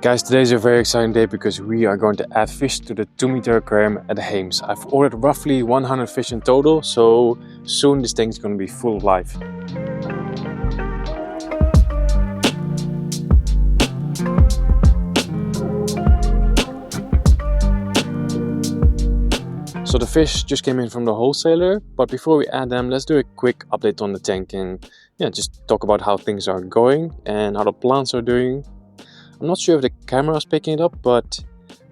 Guys, today is a very exciting day because we are going to add fish to the 2-meter aquarium at the Hames. I've ordered roughly 100 fish in total, so soon this tank is going to be full of life. So the fish just came in from the wholesaler, but before we add them, let's do a quick update on the tank and just talk about how things are going and how the plants are doing. I'm not sure if the camera is picking it up, but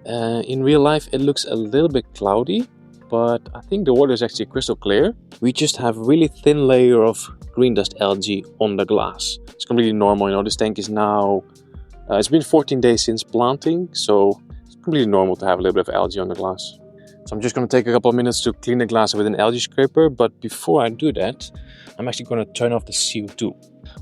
in real life it looks a little bit cloudy, but I think the water is actually crystal clear. We just have a really thin layer of green dust algae on the glass. It's completely normal, you know. This tank is now, it's been 14 days since planting, so it's completely normal to have a little bit of algae on the glass. So I'm just going to take a couple of minutes to clean the glass with an algae scraper, but before I do that, I'm actually going to turn off the CO2.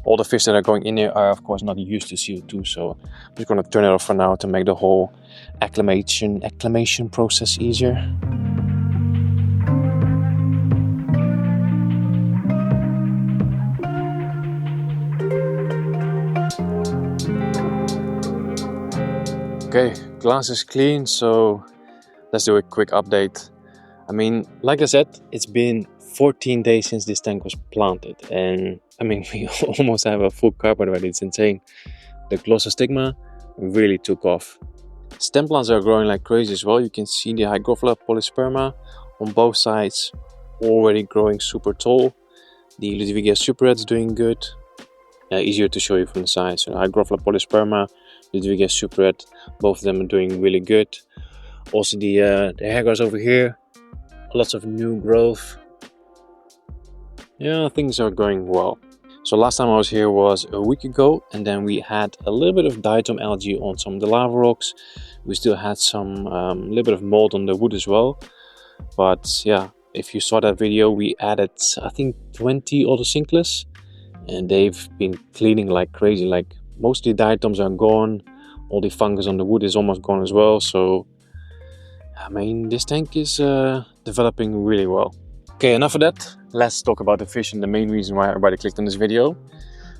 All the fish that are going in here are of course not used to CO2, so I'm just going to turn it off for now to make the whole acclimation process easier. Okay, glass is clean, so let's do a quick update. I mean, like I said, it's been 14 days since this tank was planted, and I mean, we almost have a full carpet already. It's insane. The glossostigma really took off. Stem plants are growing like crazy as well. You can see the Hygrophila polysperma on both sides already growing super tall. The Ludwigia super is doing good. Easier to show you from the side. So Hygrophila polysperma, Ludwigia super, both of them are doing really good. Also the hair grass over here, lots of new growth. Yeah, things are going well. So last time I was here was a week ago, and then we had a little bit of diatom algae on some of the lava rocks. We still had some little bit of mold on the wood as well. But yeah, if you saw that video, we added I think 20 autocinclus, and they've been cleaning like crazy. Like most of the diatoms are gone, all the fungus on the wood is almost gone as well. So I mean, this tank is developing really well. Okay, enough of that. Let's talk about the fish and the main reason why everybody clicked on this video.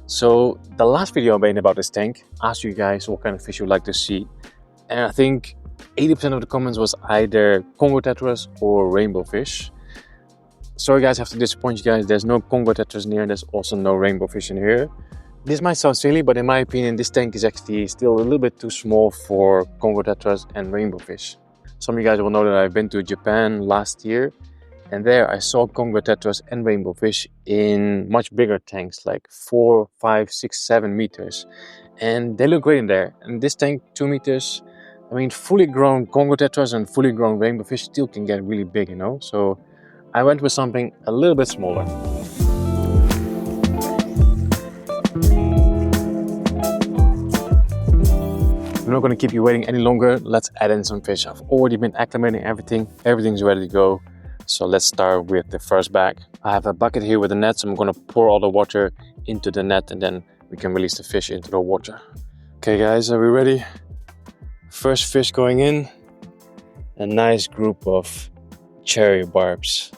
So the last video I made about this tank asked you guys what kind of fish you would like to see. And I think 80% of the comments was either Congo tetras or rainbow fish. Sorry guys, I have to disappoint you guys. There's no Congo tetras in here. There's also no rainbow fish in here. This might sound silly, but in my opinion, this tank is actually still a little bit too small for Congo tetras and rainbow fish. Some of you guys will know that I've been to Japan last year, and there I saw Congo tetras and rainbow fish in much bigger tanks, like 4, 5, 6, 7 meters. And they look great in there. And this tank, 2 meters, I mean, fully grown Congo tetras and fully grown rainbow fish still can get really big, you know? So I went with something a little bit smaller. I'm not going to keep you waiting any longer. Let's add in some fish. I've already been acclimating everything. Everything's ready to go. So let's start with the first bag. I have a bucket here with a net, so I'm going to pour all the water into the net and then we can release the fish into the water. Okay guys, are we ready? First fish going in. A nice group of cherry barbs.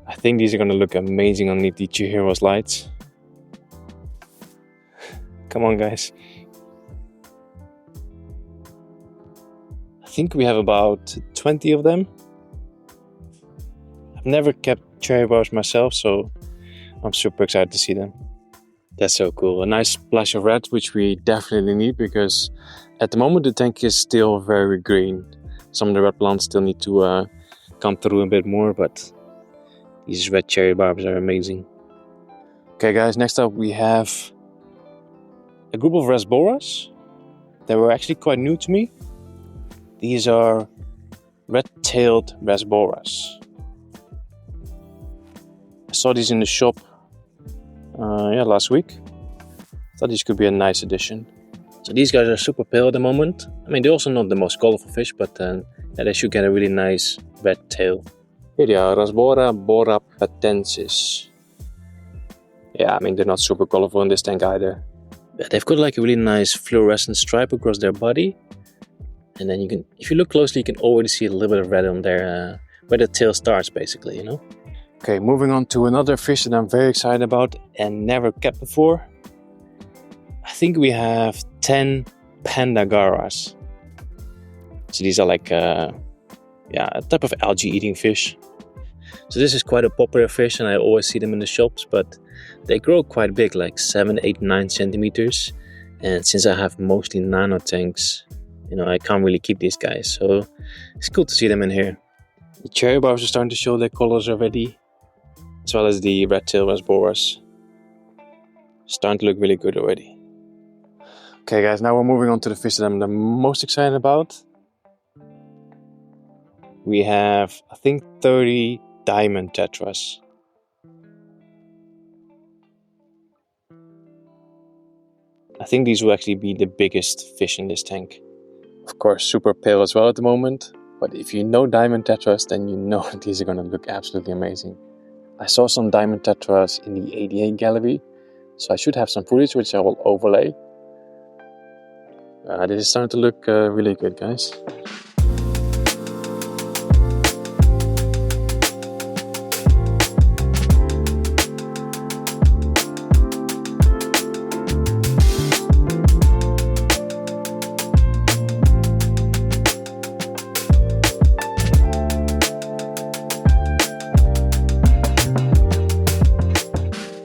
I think these are going to look amazing underneath the Chihiro's lights. Come on guys. I think we have about 20 of them. I've never kept cherry barbs myself, so I'm super excited to see them. That's so cool. A nice splash of red, which we definitely need because at the moment the tank is still very green. Some of the red plants still need to come through a bit more, but these red cherry barbs are amazing. Okay guys, next up we have a group of rasboras. They were actually quite new to me. These are red-tailed rasboras. I saw these in the shop last week. Thought these could be a nice addition. So these guys are super pale at the moment. I mean, they're also not the most colorful fish, but they should get a really nice red tail. Here they are, Rasbora borapatensis. Yeah, I mean, they're not super colorful in this tank either. But they've got like a really nice fluorescent stripe across their body. And then you can, if you look closely, you can already see a little bit of red on there, where the tail starts basically, you know. Okay, moving on to another fish that I'm very excited about and never kept before. I think we have 10 panda garas. So these are like a type of algae eating fish. So this is quite a popular fish and I always see them in the shops, but they grow quite big, like 7, 8, 9 centimeters. And since I have mostly nano tanks, you know, I can't really keep these guys. So it's cool to see them in here. The cherry bars are starting to show their colors already, as well as the red-tailed west boras. Starting to look really good already. Okay guys, now we're moving on to the fish that I'm the most excited about. We have, I think, 30 diamond tetras. I think these will actually be the biggest fish in this tank. Of course, super pale as well at the moment. But if you know diamond tetras, then you know these are going to look absolutely amazing. I saw some diamond tetras in the 88 gallery. So I should have some footage which I will overlay. This is starting to look really good, guys.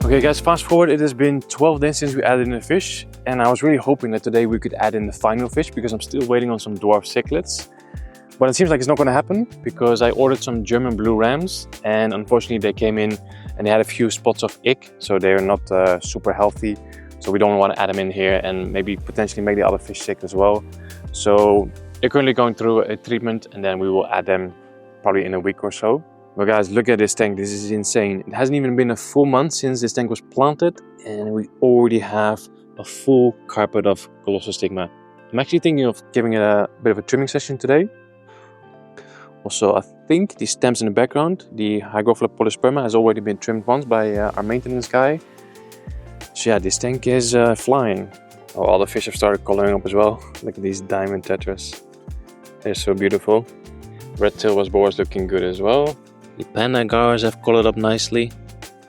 Okay guys, fast forward, it has been 12 days since we added in the fish, and I was really hoping that today we could add in the final fish because I'm still waiting on some dwarf cichlids. But it seems like it's not going to happen because I ordered some German blue rams and unfortunately they came in and they had a few spots of ick, so they're not super healthy. So we don't want to add them in here and maybe potentially make the other fish sick as well. So they're currently going through a treatment and then we will add them probably in a week or so. Well guys, look at this tank, this is insane. It hasn't even been a full month since this tank was planted and we already have a full carpet of colossal stigma. I'm actually thinking of giving it a bit of a trimming session today. Also, I think the stems in the background, the Hygrophila polysperma, has already been trimmed once by our maintenance guy. So yeah, this tank is flying. Oh, all the fish have started coloring up as well. Look at these diamond tetras. They're so beautiful. Red-tailed west boras looking good as well. The panda garas have colored up nicely.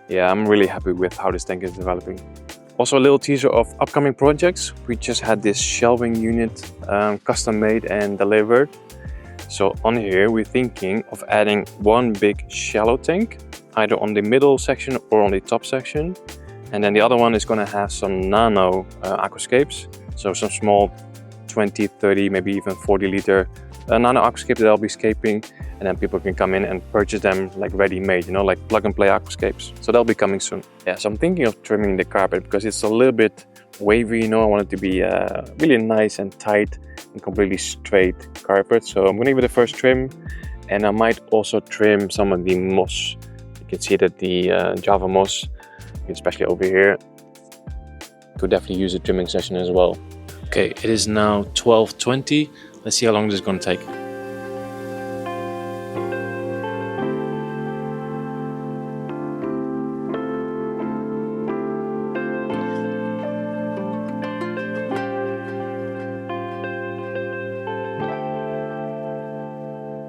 Yeah, I'm really happy with how this tank is developing. Also a little teaser of upcoming projects. We just had this shelving unit custom made and delivered. So on here we're thinking of adding one big shallow tank, either on the middle section or on the top section. And then the other one is going to have some nano aquascapes. So some small 20, 30, maybe even 40 liter nano aquascapes that I'll be scaping, and then people can come in and purchase them like ready-made, you know, like plug and play aquascapes. So they'll be coming soon. Yeah, so I'm thinking of trimming the carpet because it's a little bit wavy, you know. I want it to be really nice and tight and completely straight carpet. So I'm going to give it a first trim, and I might also trim some of the moss. You can see that the Java moss, especially over here, could definitely use a trimming session as well. Okay, it is now 12:20. Let's see how long this is going to take.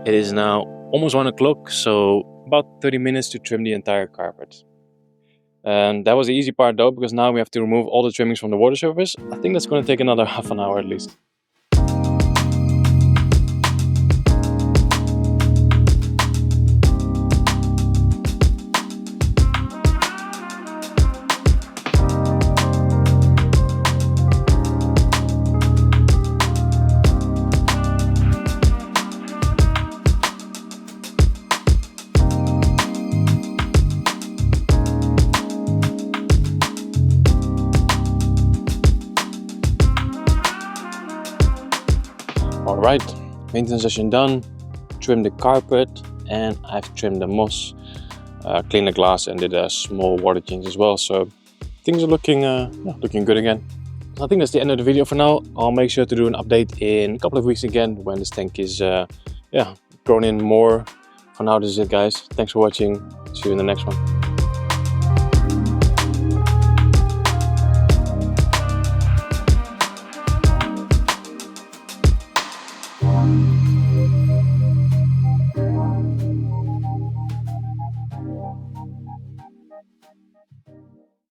It is now almost 1 o'clock, so about 30 minutes to trim the entire carpet. And that was the easy part though, because now we have to remove all the trimmings from the water surface. I think that's going to take another half an hour at least. Alright, maintenance session done, trimmed the carpet and I've trimmed the moss, cleaned the glass and did a small water change as well, so things are looking good again. I think that's the end of the video for now. I'll make sure to do an update in a couple of weeks again when this tank is grown in more. For now, this is it guys, thanks for watching, see you in the next one.